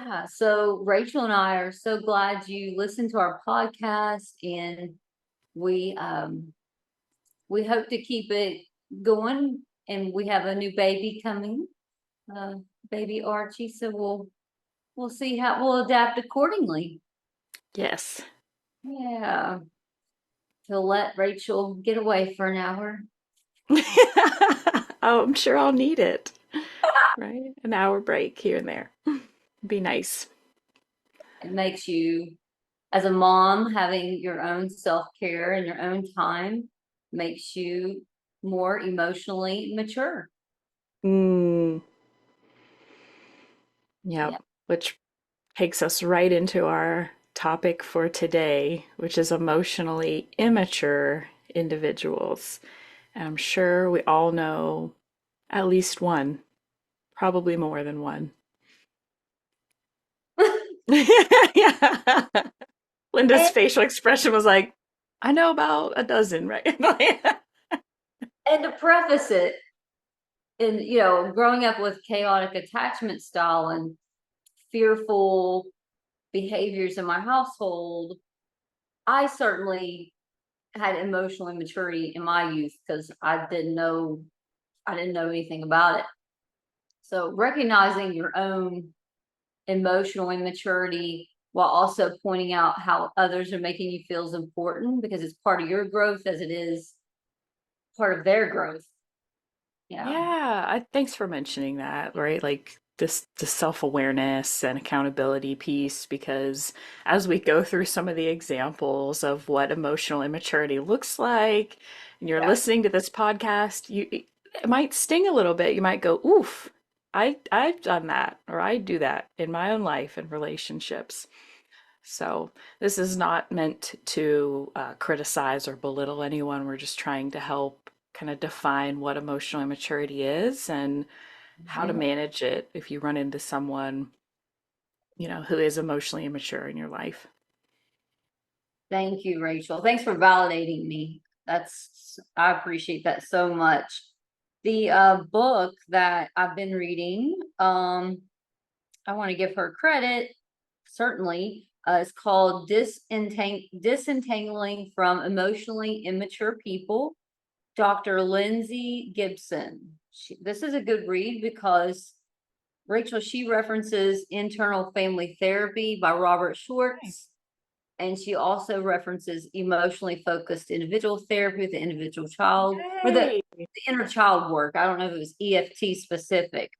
Yeah. So Rachel and I are so glad you listened to our podcast, and we um we hope to keep it going. And we have a new baby coming, uh, baby Archie. So we'll see how we'll adapt accordingly. Yes. Yeah. To let Rachel get away for an hour. Oh, I'm sure I'll need it, right? An hour break here and there. Be nice. It makes you, as a mom, having your own self-care and your own time makes you more emotionally mature. Mm, Yeah. yep. Which takes us right into our topic for today, which is emotionally immature individuals. And I'm sure we all know at least one, probably more than one. Yeah. Linda's And, facial expression was like, I know about a dozen, right? and to preface it, in growing up with chaotic attachment style and fearful behaviors in my household, I certainly had emotional immaturity in my youth because I didn't know anything about it. So recognizing your own emotional immaturity while also pointing out how others are making you feel is important because it's part of your growth as it is part of their growth. Yeah. Yeah, thanks for mentioning that, right? Like this the self-awareness and accountability piece, because as we go through some of the examples of what emotional immaturity looks like, and you're Yeah. listening to this podcast, it might sting a little bit. You might go, "Oof, I've done that," or "I do that in my own life and relationships." So this is not meant to criticize or belittle anyone. We're just trying to help kind of define what emotional immaturity is and how to Mhm. manage it if you run into someone, who is emotionally immature in your life. Thank you, Rachel. Thanks for validating me. I appreciate that so much. The book that I've been reading, I want to give her credit, certainly. It's called Disentangling from Emotionally Immature People, Dr. Lindsay Gibson. This is a good read because Rachel, she references Internal Family Therapy by Robert Right. Schwartz. And she also references emotionally focused individual therapy with the individual child or Yay! the inner child work. I don't know if it was EFT specific.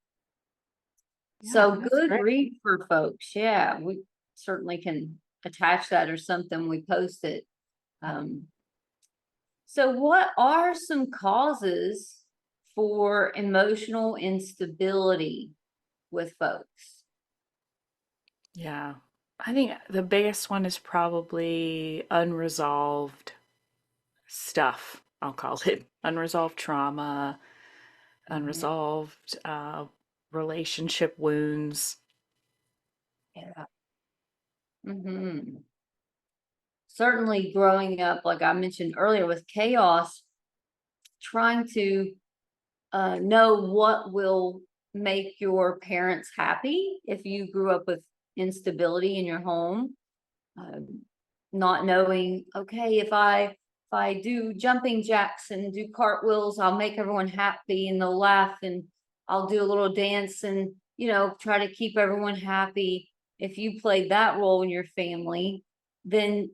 Yeah, So that's good great. read for folks. Yeah, we certainly can attach that or something. We post it. Um, so, what are some causes for emotional instability with folks? Yeah. I think the biggest one is probably unresolved stuff, I'll call it. Unresolved trauma, Mhm. unresolved relationship wounds. Yeah. Certainly, growing up, like I mentioned earlier, with chaos, trying to know what will make your parents happy if you grew up with instability in your home. um, Not knowing, okay, if I do jumping jacks and do cartwheels, I'll make everyone happy and they'll laugh, and I'll do a little dance and try to keep everyone happy. If you played that role in your family, then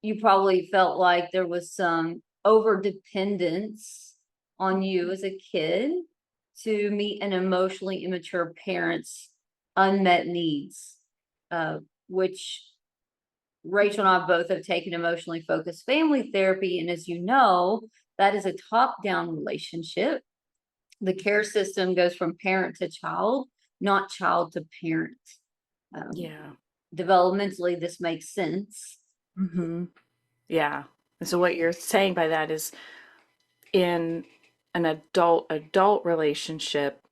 you probably felt like there was some over dependence on you as a kid to meet an emotionally immature parent's unmet needs, uh, which Rachel and I both have taken emotionally focused family therapy. And as you know, that is a top down relationship. The care system goes from parent to child, not child to parent. Um, Yeah. Developmentally, this makes sense. Hmm. Yeah. And so what you're saying by that is in an adult relationship,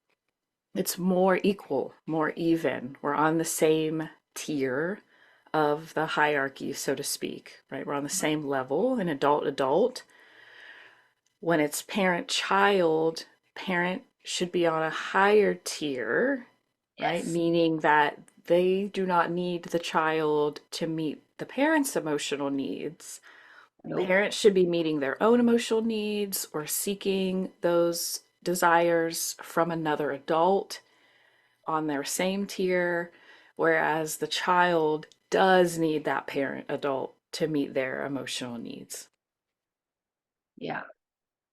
it's more equal, more even. We're on the same tier of the hierarchy, so to speak, right? We're on the same level in adult. When it's parent child, parent should be on a higher tier, right? Yes. Meaning that they do not need the child to meet the parent's emotional needs. Nope. Parents should be meeting their own emotional needs or seeking those desires from another adult on their same tier, whereas the child does need that parent adult to meet their emotional needs. Yeah,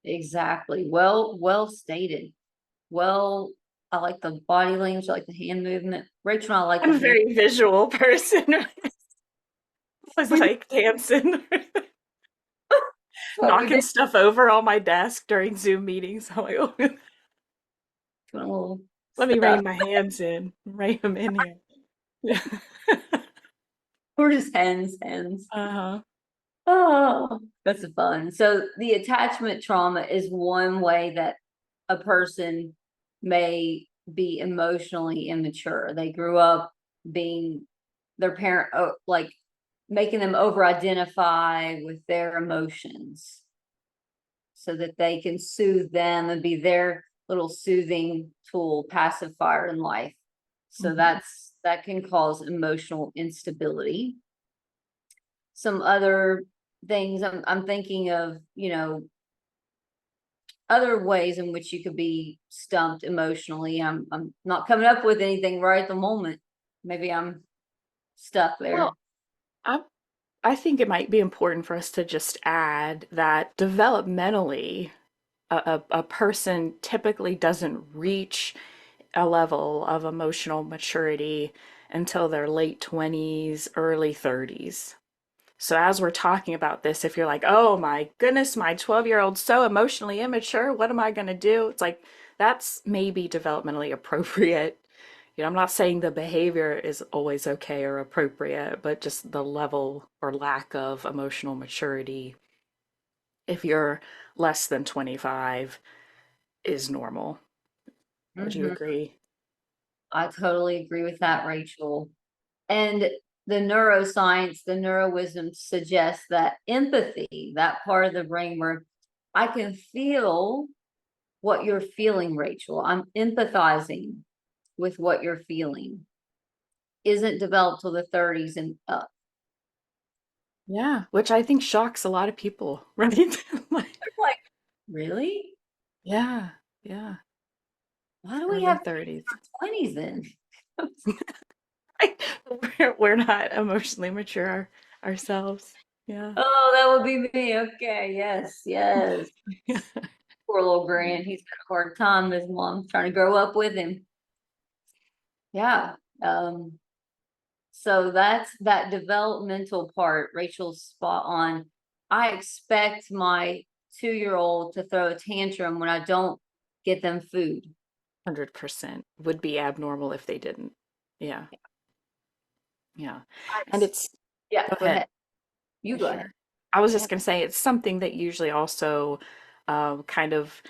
exactly. Well stated. Well, I like the body language, I like the hand movement. Rachel and I like I'm the a hand. very visual person. I was like dancing, What we knocking did. stuff over on my desk during Zoom meetings. I'm like, oh, Doing a little let me stuff. rein my hands in, rein them in here. Yeah. We're just hens. Uh-huh. Oh, that's fun. So the attachment trauma is one way that a person may be emotionally immature. They grew up being their parent, like making them over identify with their emotions so that they can soothe them and be their little soothing tool, pacifier in life. So Mhm. that can cause emotional instability. Some other things I'm thinking of, other ways in which you could be stumped emotionally. I'm not coming up with anything right at the moment. Maybe I'm stuck there. Well, I I think it might be important for us to just add that developmentally, a person typically doesn't reach a level of emotional maturity until their late 20s, early 30s. So, as we're talking about this, if you're like, oh my goodness, my 12-year-old's so emotionally immature, what am I going to do? It's like, that's maybe developmentally appropriate. I'm not saying the behavior is always okay or appropriate, but just the level or lack of emotional maturity, if you're less than 25, is normal. Would you Hmm. agree? I totally agree with that, Rachel. And the neuroscience, the neurowisdom suggests that empathy, that part of the brain where I can feel what you're feeling, Rachel. I'm empathizing with what you're feeling, isn't developed till the 30s and up. Yeah, which I think shocks a lot of people, right? Like, Like, really? yeah, yeah, Why do we early have 30s. 20s then? We're not emotionally mature ourselves. Yeah. Oh, that would be me. Okay. Yes. Yes. Poor little Grant. He's got a hard time. His mom's trying to grow up with him. Yeah. So that's that developmental part. Rachel's spot on. I expect my 2-year-old to throw a tantrum when I don't get them food. 100% would be abnormal if they didn't. Yeah. Yeah. I And ex- it's, yeah, go go ahead. ahead. You go ahead. Sure. I was Yeah. just going to say it's something that usually also kind of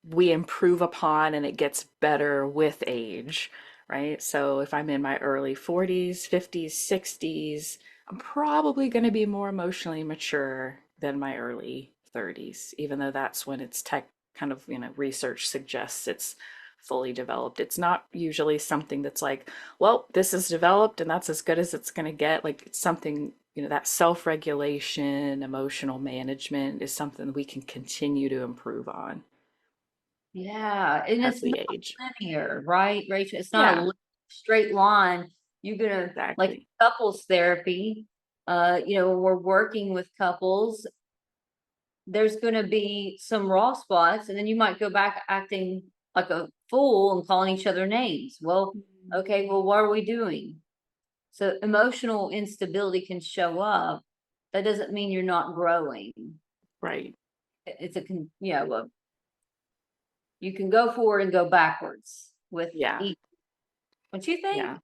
we improve upon and it gets better with age, right? So if I'm in my early 40s, 50s, 60s, I'm probably going to be more emotionally mature than my early 30s, even though that's when it's tech kind of, research suggests it's fully developed. It's not usually something that's like, well, this is developed and that's as good as it's going to get. Like it's something, that self-regulation, emotional management is something we can continue to improve on Yeah. And as it's we not age. linear, right, Rachel? It's not a Yeah, straight line. You're gonna like exactly. couples therapy. We're working with couples. There's gonna be some raw spots, and then you might go back acting like a fool and calling each other names. Well, Mhm. okay, well, what are we doing? So emotional instability can show up. That doesn't mean you're not growing. Right. It's you can go forward and go backwards with Yeah. each. What you think? Yeah.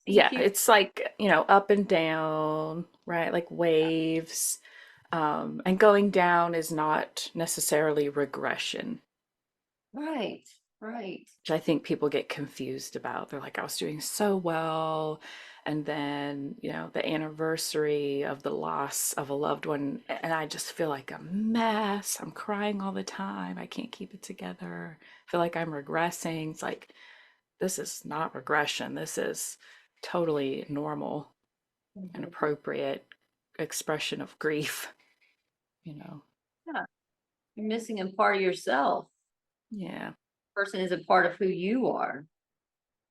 Yeah. EQ. It's like, up and down, right? Like waves. And going down is not necessarily regression, Right, right. which I think people get confused about. They're like, I was doing so well. And then, the anniversary of the loss of a loved one, and I just feel like a mess. I'm crying all the time. I can't keep it together. I feel like I'm regressing. It's like, this is not regression. This is totally normal and Mhm. appropriate expression of grief, you know. Yeah, you're missing a part of yourself. Yeah. Person is a part of who you are.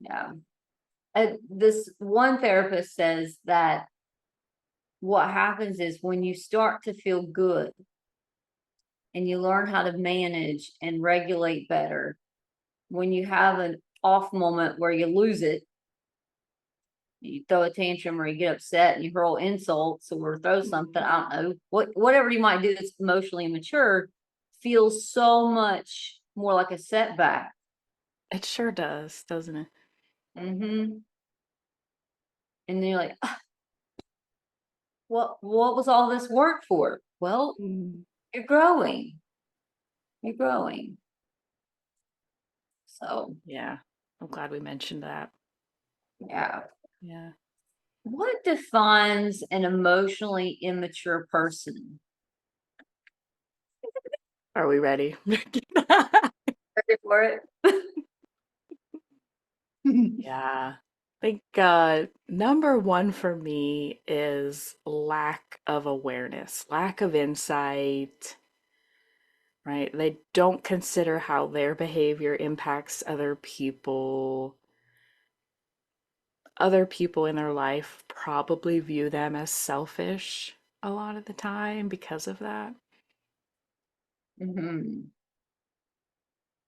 Yeah. This one therapist says that what happens is when you start to feel good and you learn how to manage and regulate better, when you have an off moment where you lose it, you throw a tantrum or you get upset and you hurl insults or throw something, I don't know, whatever you might do that's emotionally immature feels so much more like a setback. It sure does, doesn't it? And then you're like, "Ah, what was all this work for?" Well, Mm. you're growing. You're growing. So Yeah. I'm glad we mentioned that. yeah. Yeah. What defines an emotionally immature person? Are we ready? Ready for it? Yeah. I think number one for me is lack of awareness, lack of insight, right? They don't consider how their behavior impacts other people. Other people in their life probably view them as selfish a lot of the time because of that. Hmm.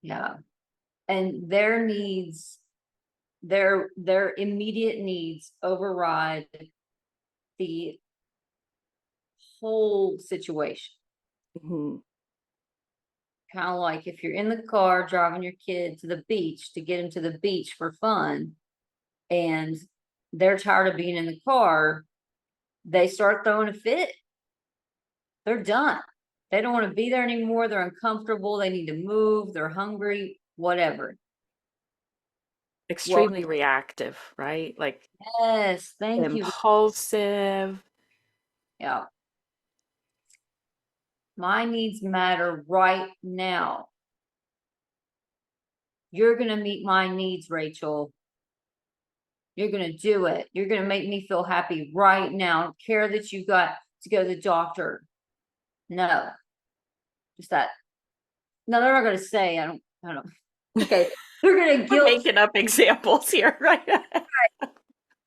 Yeah. And their needs, their immediate needs override the whole situation. Mhm. Kind of like if you're in the car driving your kid to the beach to get him to the beach for fun, and they're tired of being in the car, they start throwing a fit. They're done. They don't want to be there anymore. They're uncomfortable. They need to move. They're hungry, whatever. Well, Extremely reactive, right? Like yes, thank you. impulsive. Yeah, my needs matter right now. You're going to meet my needs, Rachel. You're going to do it. You're going to make me feel happy right now. I don't care that you got to go to the doctor. No, just that. No, they're not going to say, I don't know. Okay. They're going to We're guilt. making up examples here, right?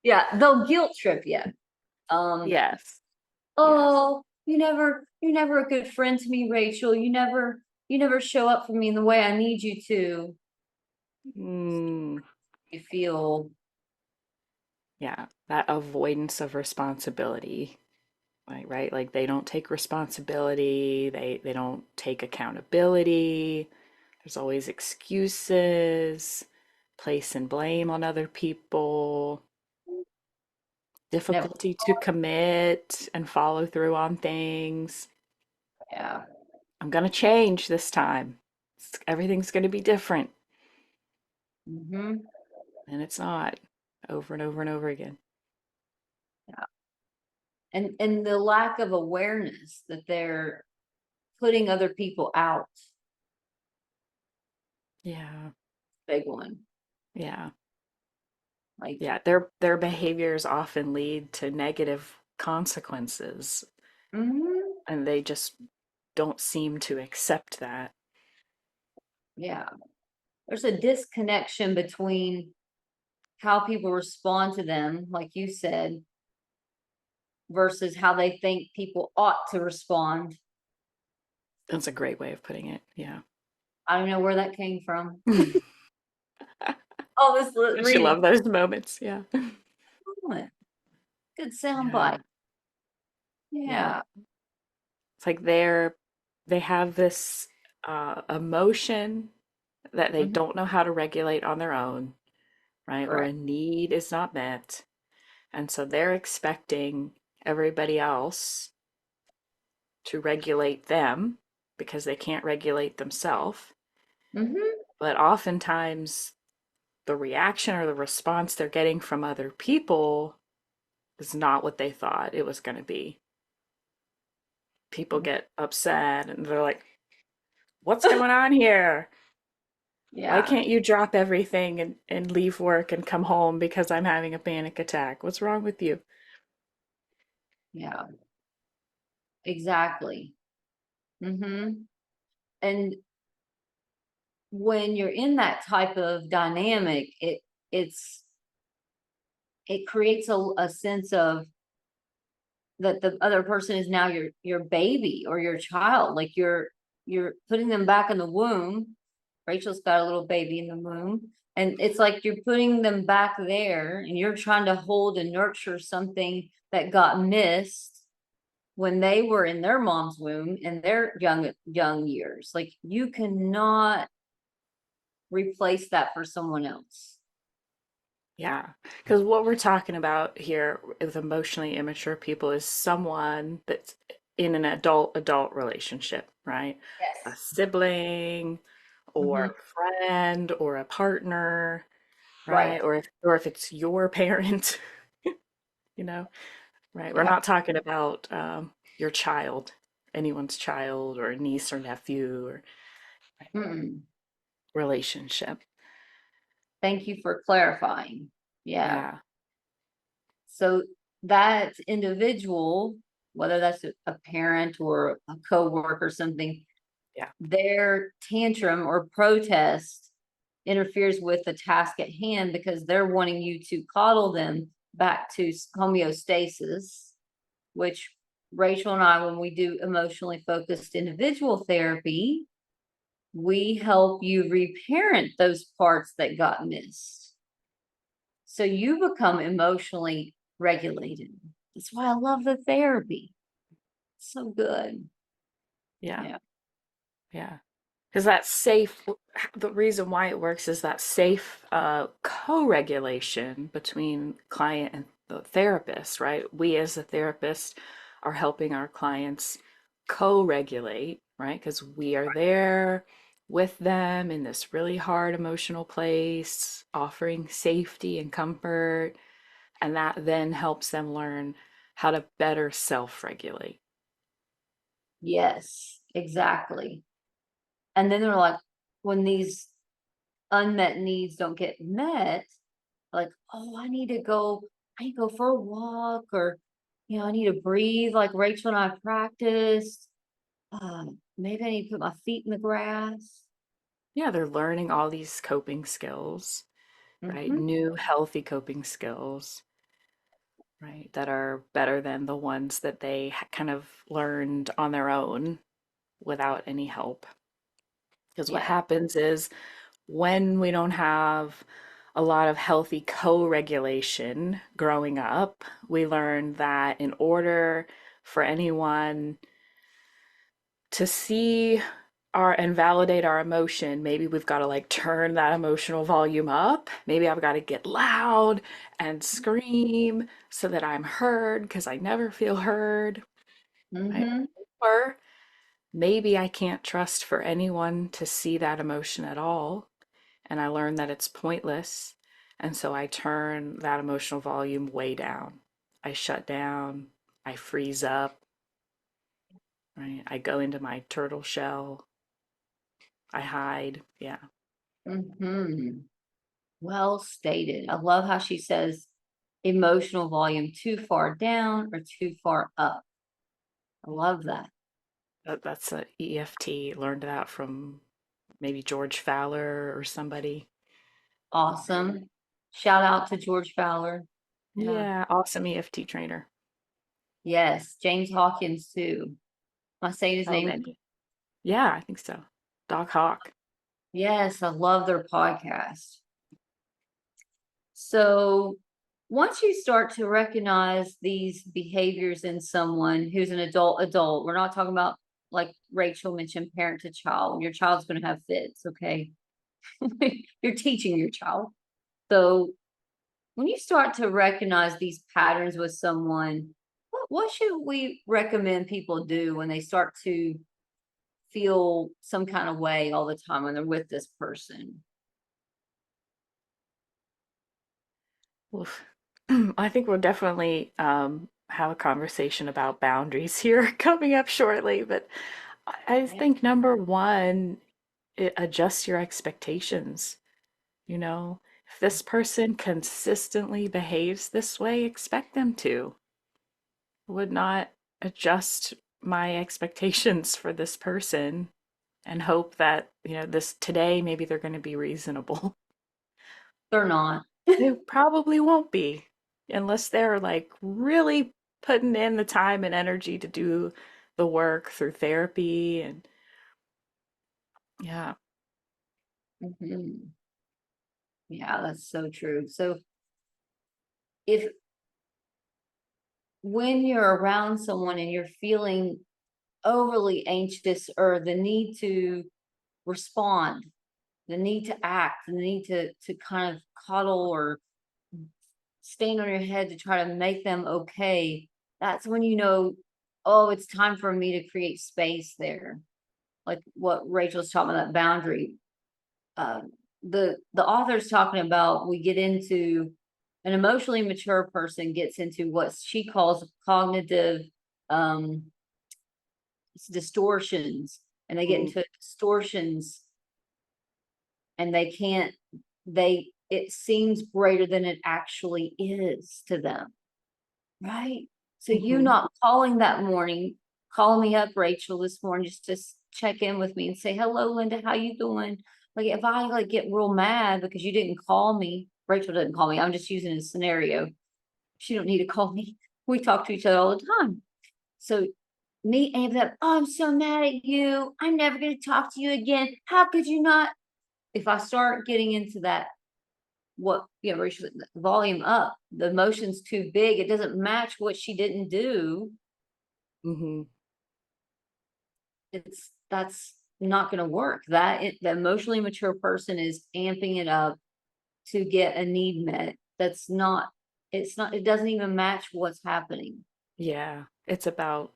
Yeah, they'll guilt trip you. Um, Yes. Yes. oh, you're never a good friend to me, Rachel. You never show up for me in the way I need you to. Mm, You feel yeah. That avoidance of responsibility. Like, right? Like they don't take responsibility, they don't take accountability. There's always excuses, place and blame on other people, never, difficulty to commit and follow through on things. yeah. I'm going to change this time. Everything's going to be different. Hmm. And it's not over and over and over again. Yeah. And the lack of awareness that they're putting other people out, Yeah. big one. Yeah. Like, Yeah. Their behaviors often lead to negative consequences, mhm, and they just don't seem to accept that. yeah. There's a disconnection between how people respond to them, like you said, versus how they think people ought to respond. That's a great way of putting it. Yeah. I don't know where that came from. All this Don't you reading. love those moments? Yeah. Good sound Yeah. bite. Yeah. Yeah. It's like they have this emotion that they Mhm. don't know how to regulate on their own, right? Or a Correct. need is not met. And so they're expecting everybody else to regulate them because they can't regulate themselves. Hmm. But oftentimes, the reaction or the response they're getting from other people is not what they thought it was going to be. People get upset and they're like, what's going on here? Why Yeah, can't you drop everything and leave work and come home because I'm having a panic attack? What's wrong with you? yeah, exactly. And when you're in that type of dynamic, it's it creates a sense of that the other person is now your baby or your child. Like you're putting them back in the womb. Rachel's got a little baby in the womb. And it's like you're putting them back there and you're trying to hold and nurture something that got missed when they were in their mom's womb in their young years. Like you cannot replace that for someone else. Yeah, because what we're talking about here with emotionally immature people is someone that's in an adult relationship, right? A Yes. sibling or Hmm. a friend or a partner, Right. right? Or if it's your parent, you know, right? We're Yeah. not talking about your child, anyone's child or niece or nephew or Mm-mm. relationship. Thank you for clarifying. Yeah. Yeah, So that individual, whether that's a parent or a coworker or something, yeah, their tantrum or protest interferes with the task at hand because they're wanting you to coddle them back to homeostasis, which Rachel and I, when we do emotionally focused individual therapy, we help you reparent those parts that got missed. So you become emotionally regulated. That's why I love the therapy. So good. yeah, Yeah. yeah. Because that safe, the reason why it works is that safe co-regulation between client and the therapist, right? We as a therapist are helping our clients co-regulate, right? Because we are there with them in this really hard emotional place, offering safety and comfort, and that then helps them learn how to better self-regulate. Yes, exactly. And then they're like, when these unmet needs don't get met, like, oh, I need to go for a walk or, I need to breathe like Rachel and I practiced. Maybe I need to put my feet in the grass. Yeah, they're learning all these coping skills, right? Hmm. New healthy coping skills, right? That are better than the ones that they kind of learned on their own without any help. Because what Yeah. happens is when we don't have a lot of healthy co-regulation growing up, we learn that in order for anyone to see our and validate our emotion, maybe we've got to like turn that emotional volume up. Maybe I've got to get loud and scream so that I'm heard because I never feel heard, right? Hmm. Or maybe I can't trust for anyone to see that emotion at all. And I learn that it's pointless. And so I turn that emotional volume way down. I shut down, I freeze up, right? I go into my turtle shell, I hide. Yeah. Hmm. Well stated. I love how she says emotional volume too far down or too far up. I love that. That's a EFT. Learned that from maybe George Fowler or somebody. Awesome. Shout out to George Fowler. Yeah. Yeah, awesome EFT trainer. Yes. James Hawkins too. Am I saying his Oh, name? many. Yeah, I think so. Doc Hawk. Yes, I love their podcast. So once you start to recognize these behaviors in someone who's an adult, we're not talking about like Rachel mentioned, parent to child. Your child's going to have fits, okay? You're teaching your child. So when you start to recognize these patterns with someone, what should we recommend people do when they start to feel some kind of way all the time when they're with this person? Oof. I think we'll definitely have a conversation about boundaries here coming up shortly. But I Yeah. think number one adjust your expectations. You know, if this person consistently behaves this way, expect them to. Would not adjust my expectations for this person and hope that, this today maybe they're going to be reasonable. They're not. They probably won't be unless they're like really putting in the time and energy to do the work through therapy and yeah. Mhm. Yeah, that's so true. So if when you're around someone and you're feeling overly anxious or the need to respond, the need to act, the need to kind of coddle or stand on your head to try to make them okay, that's when you know, oh, it's time for me to create space there. Like what Rachel's talking about, that boundary. Um, the author's talking about we get into an emotionally mature person gets into what she calls cognitive um distortions, and they get Mm, into distortions and they can't they it seems greater than it actually is to them, right? So you mhm, not calling that morning, calling me up, Rachel, this morning, just check in with me and say, hello, Linda, how you doing? Like if I like get real mad because you didn't call me, Rachel didn't call me, I'm just using a scenario. She don't need to call me. We talk to each other all the time. So me aiming that, oh, I'm so mad at you. I'm never gonna talk to you again. How could you not? If I start getting into that, what Rachel, the volume up, the emotion's too big, it doesn't match what she didn't do. mhm. That's not gonna work. The emotionally mature person is amping it up to get a need met. It doesn't even match what's happening. Yeah, it's about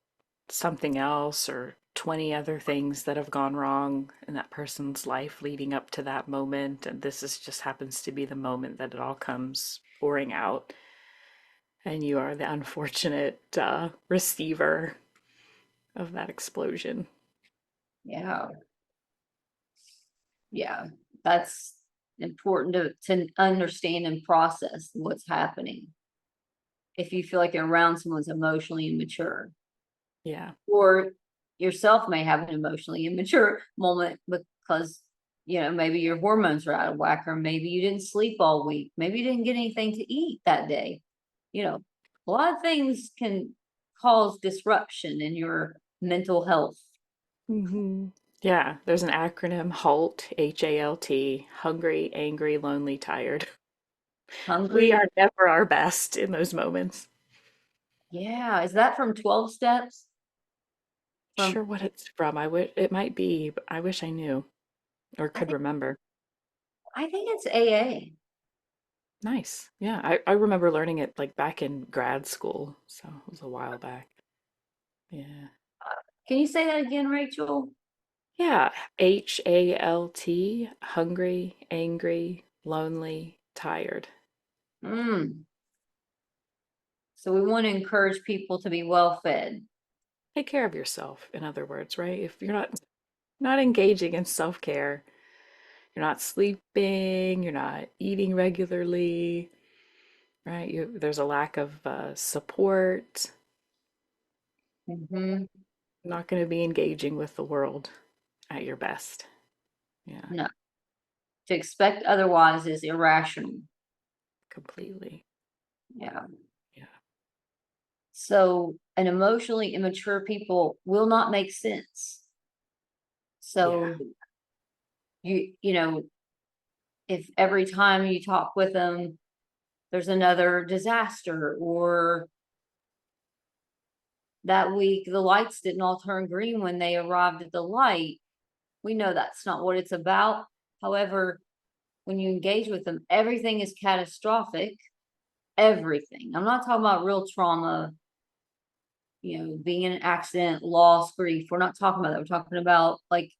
something else or 20 other things that have gone wrong in that person's life leading up to that moment. And this is just happens to be the moment that it all comes pouring out. And you are the unfortunate receiver of that explosion. Yeah. Yeah, that's important to understand and process what's happening. If you feel like you're around someone's emotionally immature, Yeah. or yourself may have an emotionally immature moment because maybe your hormones are out of whack, or maybe you didn't sleep all week, maybe you didn't get anything to eat that day. You know, a lot of things can cause disruption in your mental health. Hmm. Yeah, there's an acronym HALT, HALT, hungry, angry, lonely, tired. We Hungry, are never our best in those moments. yeah, is that from 12 steps? From Sure what it's from. I would it might be, but I wish I knew or I could think remember. I think it's AA. Nice. Yeah, I remember learning it like back in grad school, so it was a while back. Yeah. Can you say that again, Rachel? Yeah, HALT, hungry, angry, lonely, tired. Mm. So we want to encourage people to be well fed. Take care of yourself, in other words, right? If you're not engaging in self-care, you're not sleeping, you're not eating regularly, right? There's a lack of support, Hmm. not going to be engaging with the world at your best. Yeah, No, to expect otherwise is irrational. completely. Yeah. Yeah. So an emotionally immature people will not make sense. Yeah. So you know, if every time you talk with them, there's another disaster, or that week the lights didn't all turn green when they arrived at the light, we know that's not what it's about. However, when you engage with them, everything is catastrophic. Everything. I'm not talking about real trauma, being in an accident, loss, grief. We're not talking about that. We're talking about like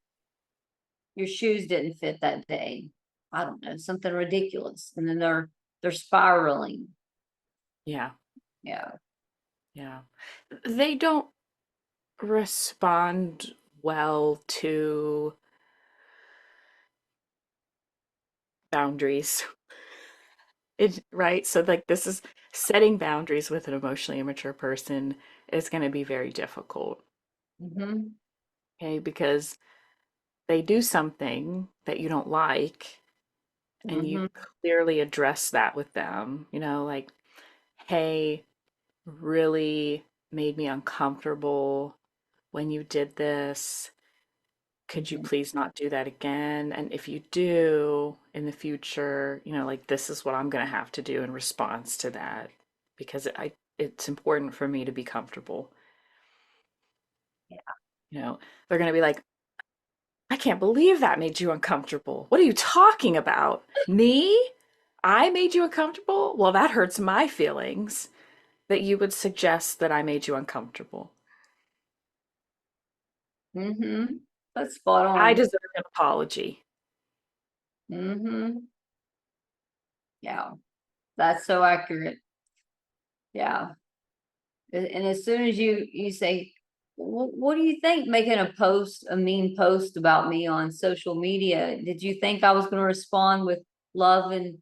your shoes didn't fit that day. I don't know, something ridiculous. And then they're spiraling. Yeah. Yeah. Yeah. They don't respond well to boundaries. It, right? So like this is setting boundaries with an emotionally immature person is going to be very difficult. Mm-hmm. Okay, because they do something that you don't like and you Mm-hmm. clearly address that with them, like, hey, really made me uncomfortable when you did this. Could you Mm-hmm. please not do that again? And if you do in the future, like this is what I'm going to have to do in response to that because it's important for me to be comfortable. You know, they're going to be like, I can't believe that made you uncomfortable. What are you talking about? Me? I made you uncomfortable? Well, that hurts my feelings that you would suggest that I made you uncomfortable. Mm-hmm. That's spot I on. deserve an apology. Mm-hmm. Yeah, that's so accurate. Yeah. And as soon as you say, what do you think making a mean post about me on social media? Did you think I was going to respond with love and,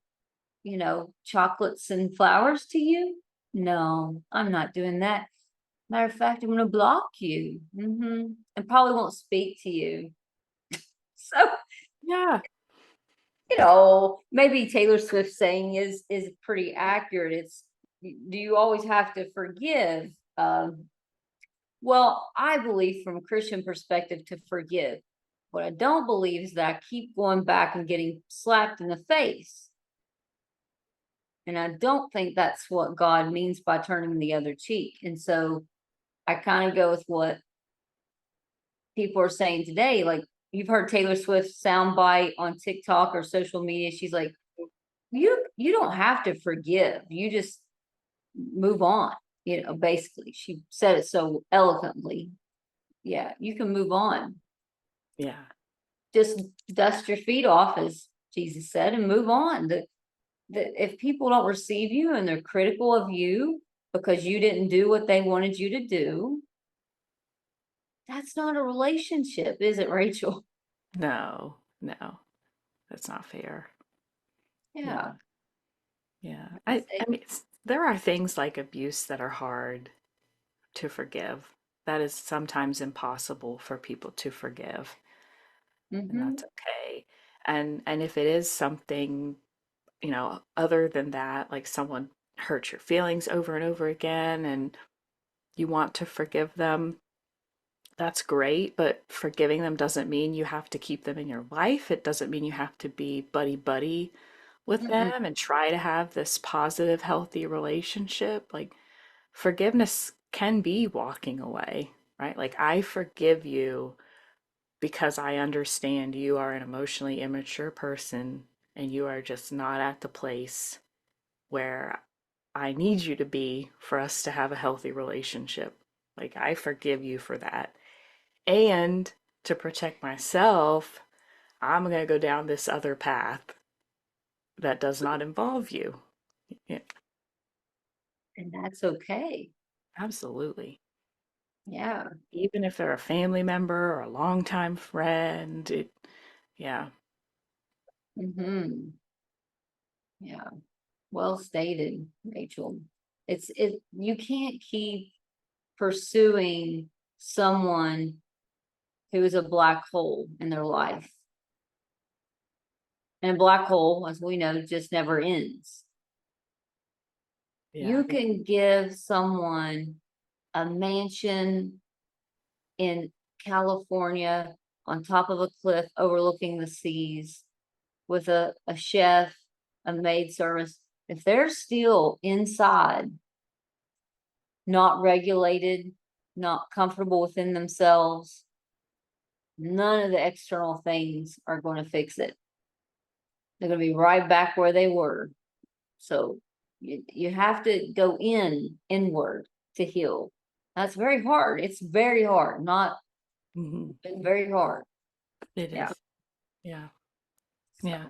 chocolates and flowers to you? No, I'm not doing that. Matter of fact, I'm going to block you. And probably won't speak to you. So, Yeah. maybe Taylor Swift saying is pretty accurate. It's, do you always have to forgive? Well, I believe from a Christian perspective to forgive. What I don't believe is that I keep going back and getting slapped in the face. And I don't think that's what God means by turning the other cheek. And so I kind of go with what people are saying today. Like, you've heard Taylor Swift's soundbite on TikTok or social media. She's like, you don't have to forgive. You just move on. Basically, she said it so eloquently. Yeah, you can move on. Yeah. Just dust your feet off, as Jesus said, and move on. That if people don't receive you and they're critical of you because you didn't do what they wanted you to do, that's not a relationship, is it, Rachel? No, no, that's not fair. Yeah. Yeah. Yeah. I I say, mean, there are things like abuse that are hard to forgive. That is sometimes impossible for people to forgive, and mm-hmm, that's okay. And if it is something, other than that, like someone hurt your feelings over and over again and you want to forgive them, that's great, but forgiving them doesn't mean you have to keep them in your life. It doesn't mean you have to be buddy buddy with mm-mm, them and try to have this positive, healthy relationship. Like, forgiveness can be walking away, right? Like, I forgive you because I understand you are an emotionally immature person and you are just not at the place where I need you to be for us to have a healthy relationship. Like, I forgive you for that. And to protect myself, I'm going to go down this other path that does not involve you. Yeah, and that's okay. absolutely. Yeah. Even if they're a family member or a longtime friend, yeah, Mm-hmm. Yeah. Well stated, Rachel. It you can't keep pursuing someone who is a black hole in their life. And a black hole, as we know, just never ends. yeah, You can give someone a mansion in California on top of a cliff overlooking the seas with a chef, a maid service. If they're still inside, not regulated, not comfortable within themselves, none of the external things are going to fix it. They're going to be right back where they were. So you have to go inward to heal. That's very hard. It's very hard. Not hmm It's very hard. it Yeah. is. Yeah, yeah.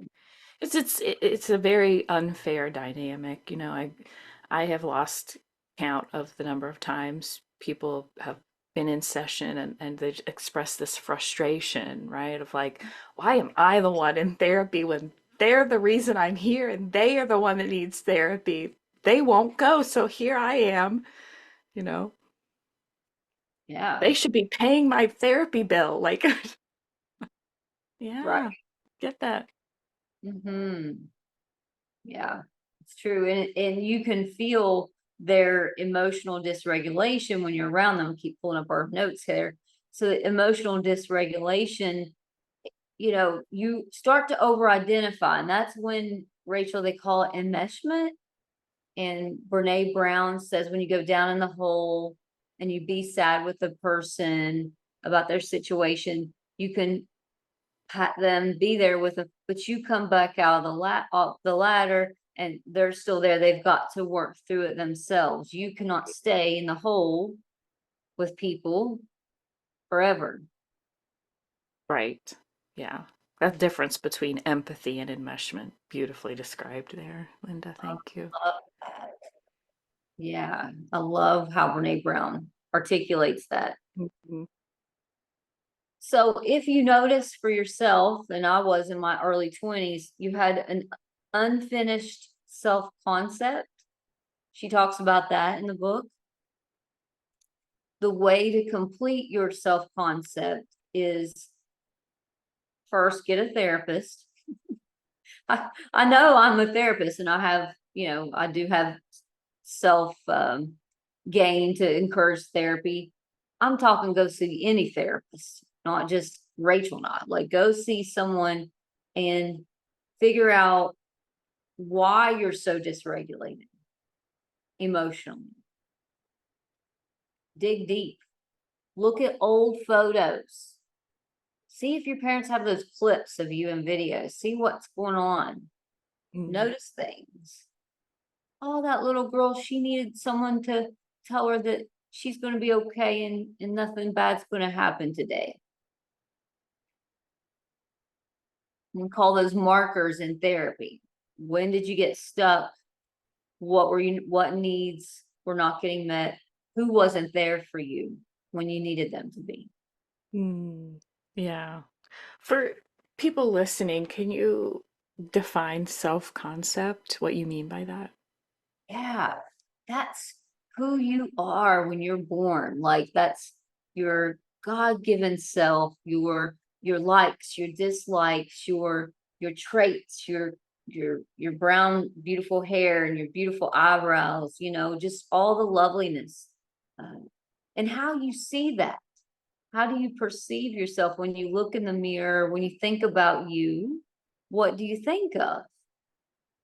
So It's a very unfair dynamic. I have lost count of the number of times people have been in session and they express this frustration, right? Of like, why am I the one in therapy when they're the reason I'm here and they are the one that needs therapy. They won't go, so here I am, you know. Yeah. They should be paying my therapy bill. Like, Right. yeah, get that. Hmm. Yeah, it's true. And you can feel their emotional dysregulation when you're around them. Keep pulling up our notes here. So the emotional dysregulation, you start to over identify. And that's when, Rachel, they call it enmeshment. And Brene Brown says when you go down in the hole and you be sad with the person about their situation, you can pat them, be there with them, but you come back out of off the ladder and they're still there. They've got to work through it themselves. You cannot stay in the hole with people forever. Right. Yeah. That difference between empathy and enmeshment, beautifully described there, Linda. Thank you. Love that. Yeah, I love how Brene Brown articulates that. Mhm. So if you notice for yourself, and I was in my early 20s, you had an unfinished self concept. She talks about that in the book. The way to complete your self concept is first get a therapist. I know I'm a therapist and I have, I do have self gain to encourage therapy. I'm talking go see any therapist, not just Rachel, not like go see someone and figure out why you're so dysregulated emotionally. Dig deep. Look at old photos. See if your parents have those clips of you in videos. See what's going on. Mm. Notice things. Oh, that little girl, she needed someone to tell her that she's going to be okay and nothing bad's going to happen today. And call those markers in therapy. When did you get stuck? What needs were not getting met? Who wasn't there for you when you needed them to be? Mm. Yeah. For people listening, can you define self-concept, what you mean by that? Yeah, that's who you are when you're born. Like that's your God-given self, your likes, your dislikes, your traits, your brown beautiful hair and your beautiful eyebrows, just all the loveliness. And how you see that. How do you perceive yourself when you look in the mirror, when you think about you? What do you think of?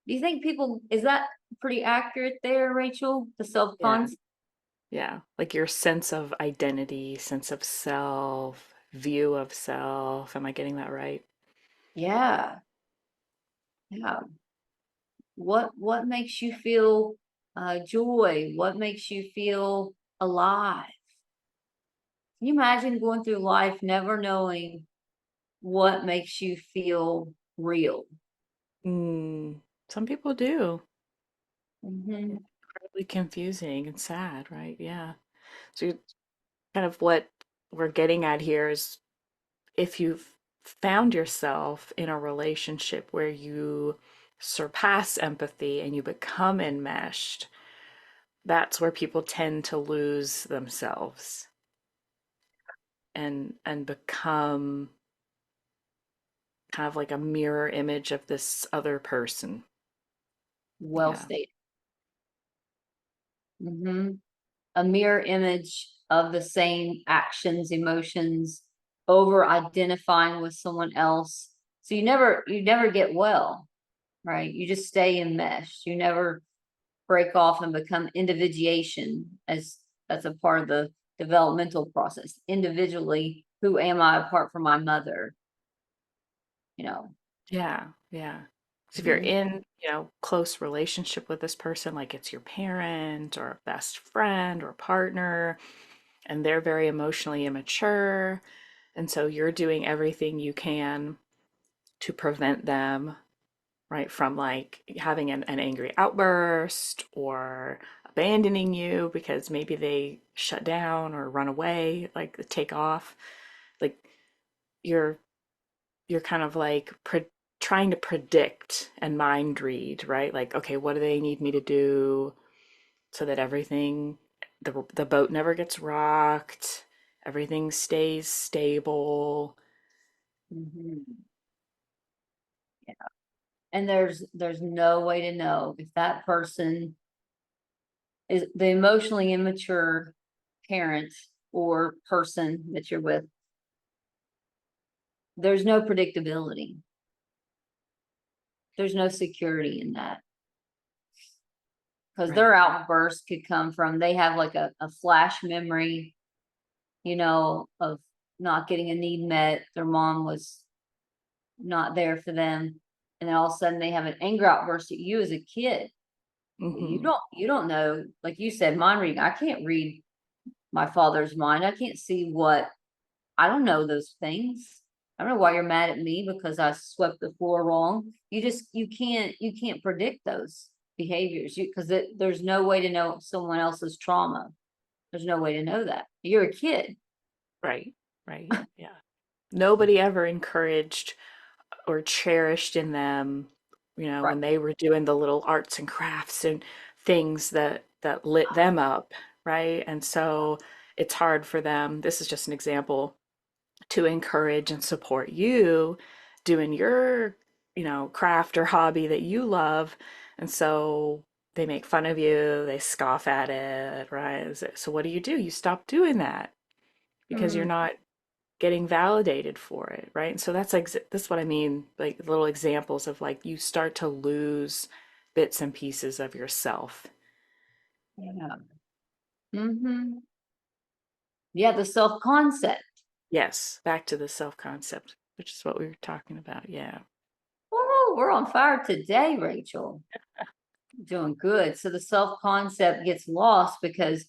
Do you think people, is that pretty accurate there, Rachel? The self Yeah. concept? Yeah. Like your sense of identity, sense of self, view of self. Am I getting that right? Yeah. Yeah. What makes you feel joy? What makes you feel alive? Can you imagine going through life never knowing what makes you feel real? Mm. Some people do. Hmm. Incredibly confusing and sad, right? Yeah. So kind of what we're getting at here is if you've found yourself in a relationship where you surpass empathy and you become enmeshed, that's where people tend to lose themselves and become kind of like a mirror image of this other person. Well Yeah. stated. Hmm. A mirror image of the same actions, emotions, over identifying with someone else. So you never get well, right? You just stay enmeshed. You never break off and become individuation as that's a part of the developmental process. Individually, who am I apart from my mother? You know. Yeah. Yeah. So if you're Mhm. in, close relationship with this person, like it's your parent or a best friend or partner, and they're very emotionally immature, and so you're doing everything you can to prevent them, right, from like having an angry outburst or abandoning you because maybe they shut down or run away, like take off. Like you're you're kind of like trying to predict and mind read, right? Like, okay, what do they need me to do so that everything, the boat never gets rocked, everything stays stable. Mhm. And there's no way to know if that person is the emotionally immature parent or person that you're with. There's no predictability. There's no security in that, because Right. their outbursts could come from, they have like a flash memory, of not getting a need met. Their mom was not there for them. And then all of a sudden they have an anger outburst at you as a kid. Well, you Mm-hmm. don't know, like you said, mind reading. I can't read my father's mind. I can't see what, I don't know those things. I don't know why you're mad at me because I swept the floor wrong. You can't predict those behaviors, because there's no way to know someone else's trauma. There's no way to know that. You're a kid. Right. Right. Yeah. Nobody ever encouraged or cherished in them, Right. when they were doing the little arts and crafts and things that lit them up, right? And so it's hard for them. This is just an example to encourage and support you doing your, craft or hobby that you love. And so they make fun of you, they scoff at it, right? So what do? You stop doing that because you're Mm, not getting validated for it, right? And so that's what I mean, like little examples of like you start to lose bits and pieces of yourself. yeah. Hmm. Yeah, the self-concept. Yes, back to the self concept, which is what we were talking about. Yeah. Oh, we're on fire today, Rachel. Doing good. So the self-concept gets lost because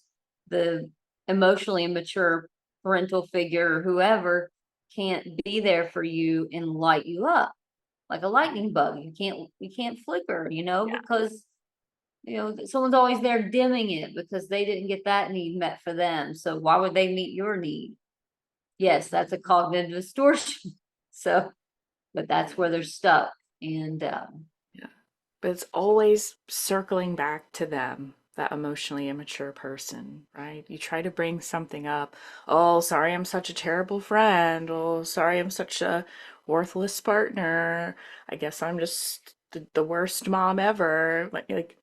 the emotionally immature parental figure or whoever can't be there for you and light you up like a lightning bug. You can't flicker, Yeah. because someone's always there dimming it because they didn't get that need met for them. So why would they meet your need? Yes, that's a cognitive distortion. So, but that's where they're stuck. And Yeah. But it's always circling back to them, that emotionally immature person, right? You try to bring something up. Oh, sorry, I'm such a terrible friend. Oh, sorry, I'm such a worthless partner. I guess I'm just the worst mom ever. Like,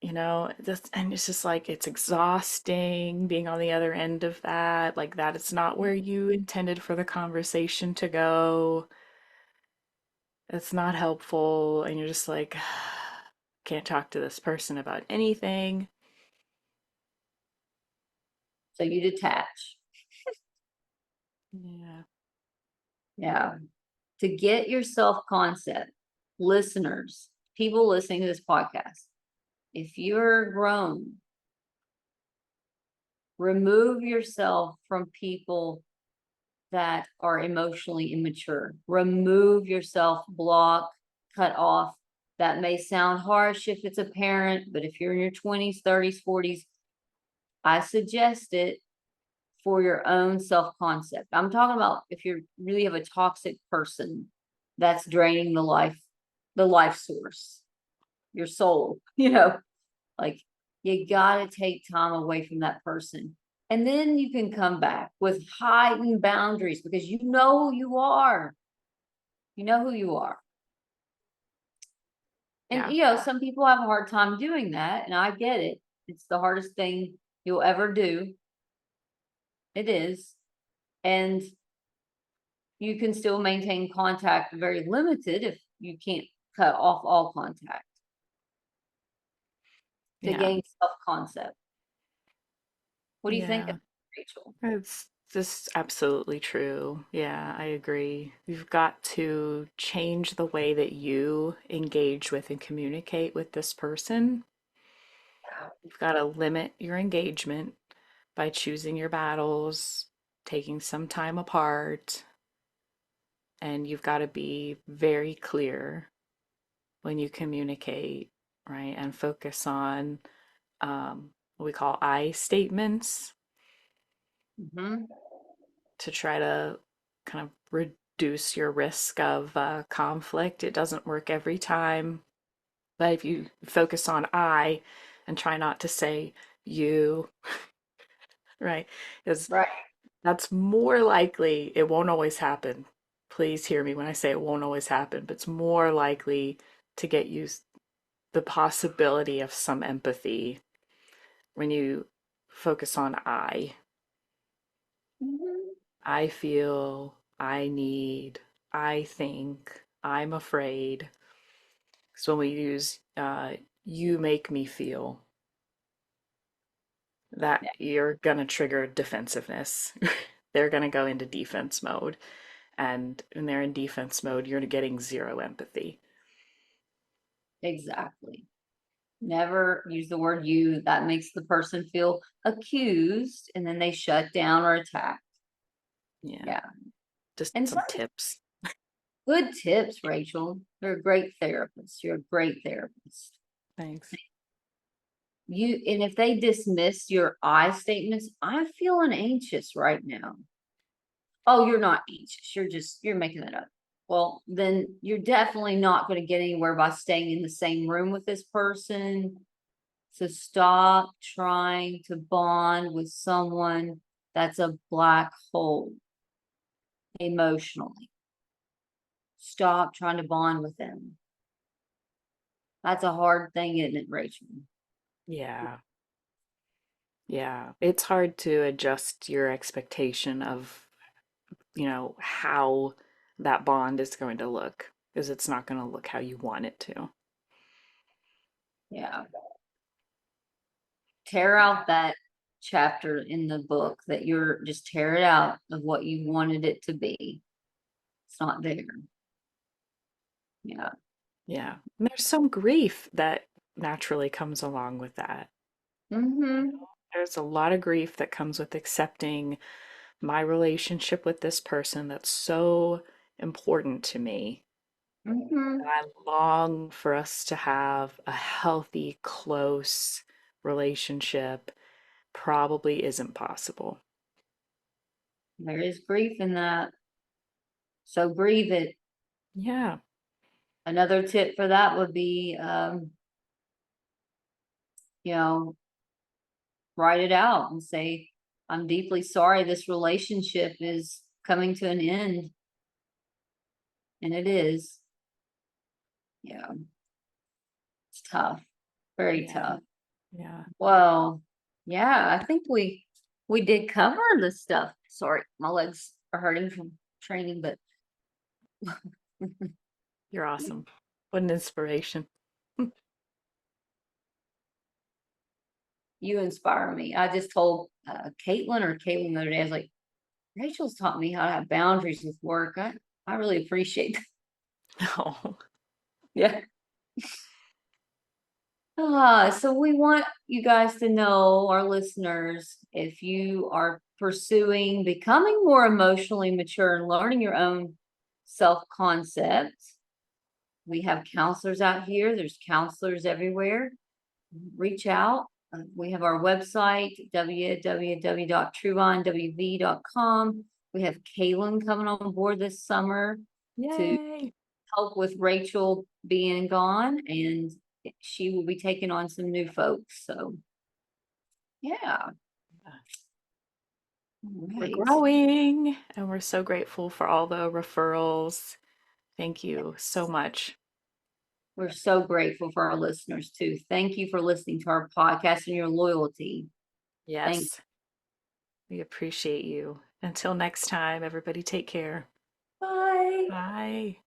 and it's just like it's exhausting being on the other end of that. Like that it's not where you intended for the conversation to go. It's not helpful, and you're just like, can't talk to this person about anything. so you detach. Yeah. Yeah. To get your self concept, listeners, people listening to this podcast, if you're grown, remove yourself from people that are emotionally immature. Remove yourself, block, cut off. That may sound harsh if it's a parent, but if you're in your 20s, 30s, 40s, I suggest it for your own self concept. I'm talking about if you really have a toxic person that's draining the life source, your soul, like you got to take time away from that person. And then you can come back with heightened boundaries because you know who you are. You know who you are. And, Yeah. some people have a hard time doing that. And I get it. It's the hardest thing you'll ever do. It is. And you can still maintain contact very limited if you can't cut off all contact to Yeah. gain self-concept. What do you think of Yeah. that, Rachel? It's just absolutely true. Yeah, I agree. You've got to change the way that you engage with and communicate with this person. You've got to limit your engagement by choosing your battles, taking some time apart, and you've got to be very clear when you communicate, right? And focus on what we call I statements Hmm. to try to kind of reduce your risk of conflict. It doesn't work every time, but if you focus on I and try not to say you, right? Because Right. that's more likely, it won't always happen. Please hear me when I say it won't always happen, but it's more likely to get you the possibility of some empathy when you focus on Mhm. I feel, I need, I think, I'm afraid. So when we use you make me feel, that Yeah, you're gonna trigger defensiveness. They're gonna go into defense mode. And when they're in defense mode, you're getting zero empathy. exactly. Never use the word you. That makes the person feel accused and then they shut down or attack. Yeah, Yeah. just And some some tips. good tips, Rachel. You're a great therapist. You're a great therapist. Thanks. And if they dismiss your I statements, I'm feeling anxious right now. Oh, you're not anxious. You're making that up. Well, then you're definitely not going to get anywhere by staying in the same room with this person. So stop trying to bond with someone that's a black hole emotionally. Stop trying to bond with them. That's a hard thing, isn't it, Rachel? Yeah. Yeah. It's hard to adjust your expectation of, how that bond is going to look because it's not going to look how you want it to. Yeah. Tear out that chapter in the book that you're just tear it out of what you wanted it to be. It's not there. Yeah. Yeah. And there's some grief that naturally comes along with that. Mm-hmm. There's a lot of grief that comes with accepting my relationship with this person that's so important to me. Mm-hmm. I long for us to have a healthy, close relationship. Probably isn't possible. There is grief in that. So grieve it. Yeah. Another tip for that would be you know, write it out and say, I'm deeply sorry this relationship is coming to an end. And it is. Yeah. It's tough. Very Yeah. tough. Yeah. Well, yeah, I think we did cover the stuff. Sorry, my legs are hurting from training, but You're awesome. What an inspiration. you inspire me. I just told Caitlin the other day, I was like, Rachel's taught me how to have boundaries with work. I really appreciate that. Oh, Yeah. So we want you guys to know, our listeners, if you are pursuing becoming more emotionally mature and learning your own self concept, we have counselors out here. There's counselors everywhere. Reach out. We have our website, www.truebondwv.com. We have Kaylin coming on board this summer to yay. help with Rachel being gone, and she will be taking on some new folks. So, yeah. All We're right. growing and we're so grateful for all the referrals. Thank you so much. We're so grateful for our listeners too. Thank you for listening to our podcast and your loyalty. Thank Yes, we appreciate you. Until next time, everybody take care. you. Bye. Bye.